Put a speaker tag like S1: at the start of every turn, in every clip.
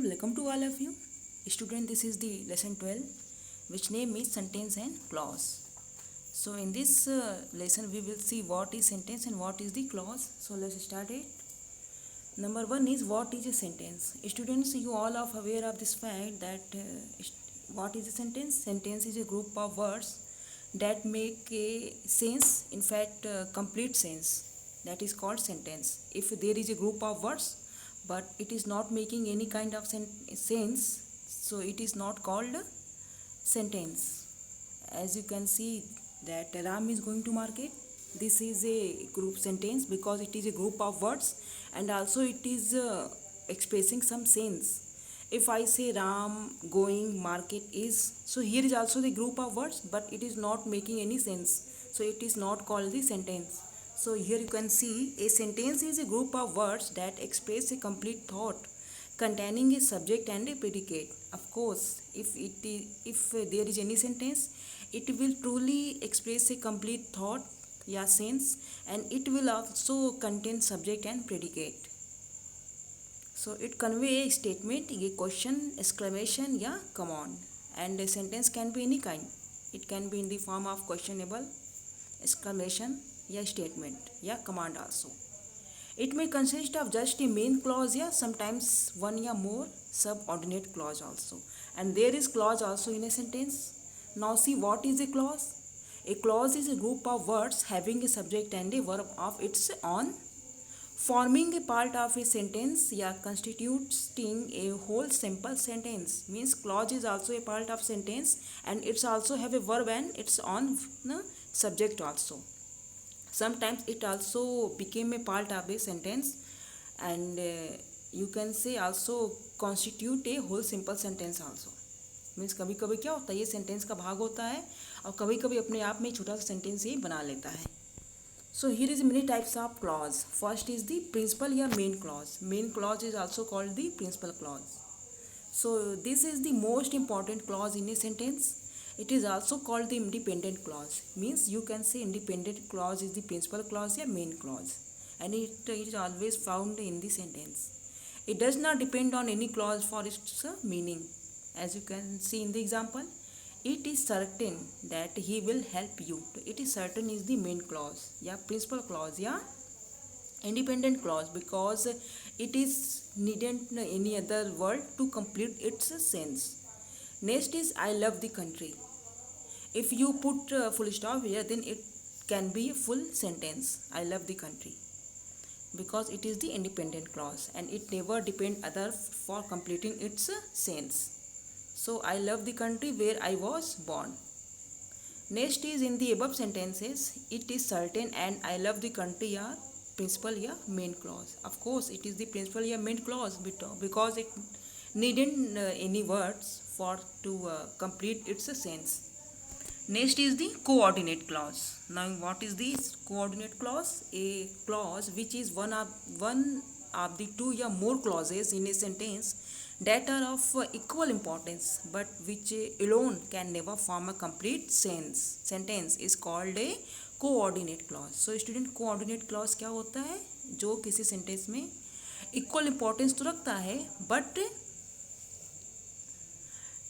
S1: welcome to all of you. Student, this is the lesson 12, which name is sentence and clause. So in this lesson, we will see what is sentence and what is the clause. So let's start it. Number one is what is a sentence. Students, you all are aware of this fact that what is a sentence? Sentence is a group of words that make a sense, in fact, complete sense. That is called sentence. If there is a group of words, but it is not making any kind of sense, so it is not called sentence. As you can see that Ram is going to market. This is a group sentence because it is a group of words and also it is expressing some sense. If I say Ram going market is, so here is also the group of words, but it is not making any sense, so it is not called the sentence. So here you can see a sentence is a group of words that express a complete thought containing a subject and a predicate. Of course, if there is any sentence, it will truly express a complete thought, yeah, sense, and it will also contain subject and predicate. So it convey a statement, a question, exclamation, yeah, command. And a sentence can be any kind. It can be in the form of questionable, exclamation, yeah, statement, yeah, command also. It may consist of just a main clause, yeah, sometimes one or more subordinate clause also. And there is clause also in a sentence. Now see what is a clause. A clause is a group of words having a subject and a verb of its own, forming a part of a sentence, yeah, constituting a whole simple sentence. Means clause is also a part of sentence and it's also have a verb and its own subject also. Sometimes it also became a part of a sentence and you can say also constitute a whole simple sentence also. Means कभी कभी क्या होता है, ये sentence का भाग होता है और कभी कभी अपने आप में छोटा सा सेंटेंस ही बना लेता है. So here is many types of clause. First is the principal या main clause. Main clause is also called the principal clause. So this is the most important clause in a sentence. It is also called the independent clause. Means you can say independent clause is the principal clause or main clause, and it is always found in the sentence. It does not depend on any clause for its meaning. As you can see in the example, it is certain that he will help you. It is certain is the main clause, yeah, principal clause, yeah, independent clause, because it is needn't any other word to complete its sense. Next is I love the country. If you put full stop here, then it can be a full sentence. I love the country, because it is the independent clause and it never depend other for completing its sense. So I love the country where I was born. Next is in the above sentences, it is certain and I love the country are principal या main clause. Of course, it is the principal या main clause because it needn't any words for to complete its sense. Next is the coordinate clause. Now, what is this coordinate clause? A clause which is one of the two or more clauses in a sentence that are of equal importance but which alone can never form a complete sentence is called a coordinate clause. So student, coordinate clause क्या होता है? जो किसी sentence में equal importance तो रखता है but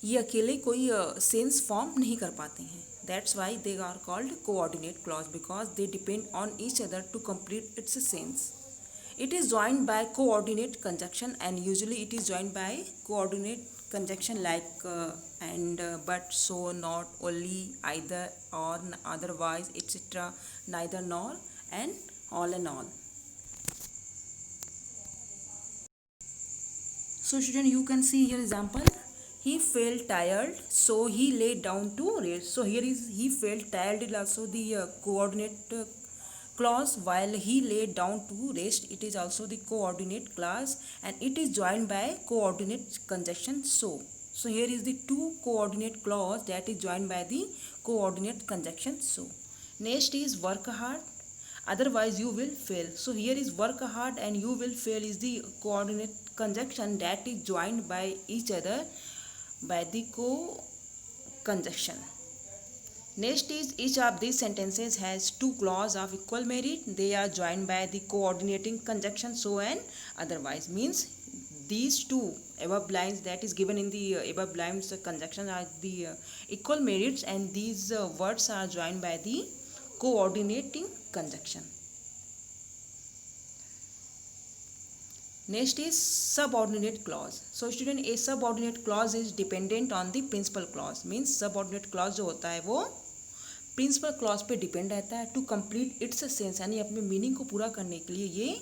S1: ये अकेले कोई सेंस फॉर्म नहीं कर पाते हैं. That's why they are called coordinate clause because they depend on each other to complete its sense. It is joined by coordinate conjunction and usually it is joined by coordinate conjunction like and but, so, not, only, either, or, otherwise, etc., neither, nor, and all and all. So student, you can see here example. He felt tired, so he lay down to rest. So here is he felt tired is also the coordinate clause, while he lay down to rest, it is also the coordinate clause and it is joined by coordinate conjunction so. So here is the two coordinate clause that is joined by the coordinate conjunction so. Next is work hard, otherwise you will fail. So here is work hard and you will fail is the coordinate conjunction that is joined by each other by the co-conjunction. Next is each of these sentences has two clauses of equal merit. They are joined by the coordinating conjunction so and otherwise. Means these two above lines that is given in the above lines conjunction are the equal merits, and these words are joined by the coordinating conjunction. Next is subordinate clause. So student, a subordinate clause is dependent on the principal clause. Means subordinate clause जो होता है वो principal clause पे depend रहता है to complete its sense, यानी अपने meaning को पूरा करने के लिए ये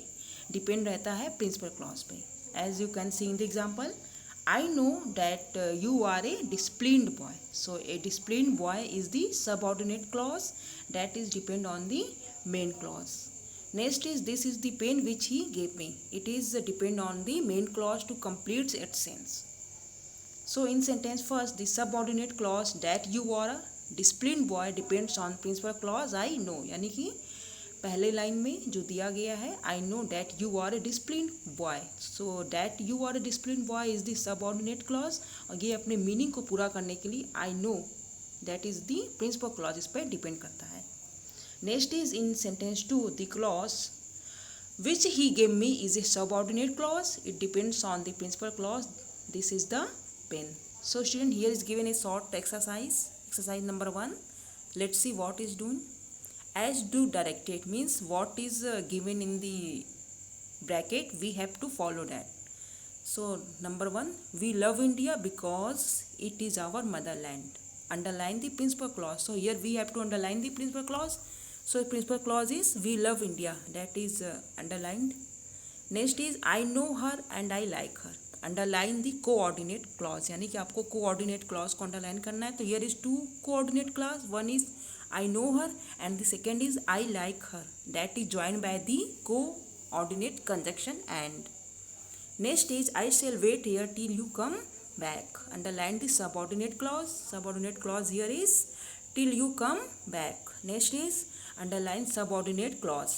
S1: डिपेंड रहता है प्रिंसिपल क्लॉज पे. As you can see in the example, I know that you are a disciplined boy. So a disciplined boy is the subordinate clause that is depend on the main clause. Next is this is the pen which he gave me. It is depend on the main clause to complete its sense. So in sentence first, the subordinate clause that you are a disciplined boy depends on principal clause I know. यानी कि पहले line में जो दिया गया है I know that you are a disciplined boy. So that you are a disciplined boy is the subordinate clause. और ये अपने मीनिंग को पूरा करने के लिए I know that is the principal clause इस पर डिपेंड करता है. Next is in sentence 2, the clause which he gave me is a subordinate clause. It depends on the principal clause. This is the pen. So student, here is given a short exercise. Exercise number 1. Let's see what is done. As do directed means what is given in the bracket, we have to follow that. So number 1, we love India because it is our motherland. Underline the principal clause. So here we have to underline the principal clause. So principal clause is we love India, that is underlined. Next is I know her and I like her. Underline the coordinate clause, यानी कि आपको coordinate clause को underline करना है. तो here is two coordinate clause. One is I know her and the second is I like her. That is joined by the coordinate conjunction and. Next is I shall wait here till you come back. Underline the subordinate clause. Subordinate clause here is till you come back. Next is underline subordinate clause.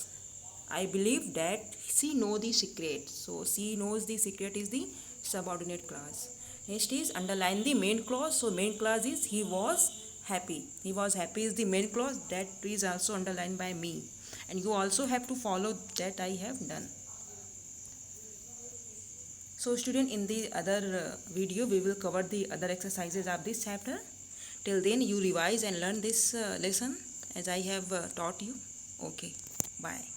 S1: I believe that she knows the secret. So she knows the secret is the subordinate clause. Next is underline the main clause. So main clause is he was happy. He was happy is the main clause. That is also underlined by me. And you also have to follow that I have done. So student, in the other video we will cover the other exercises of this chapter. Till then you revise and learn this lesson as I have taught you. Okay, bye.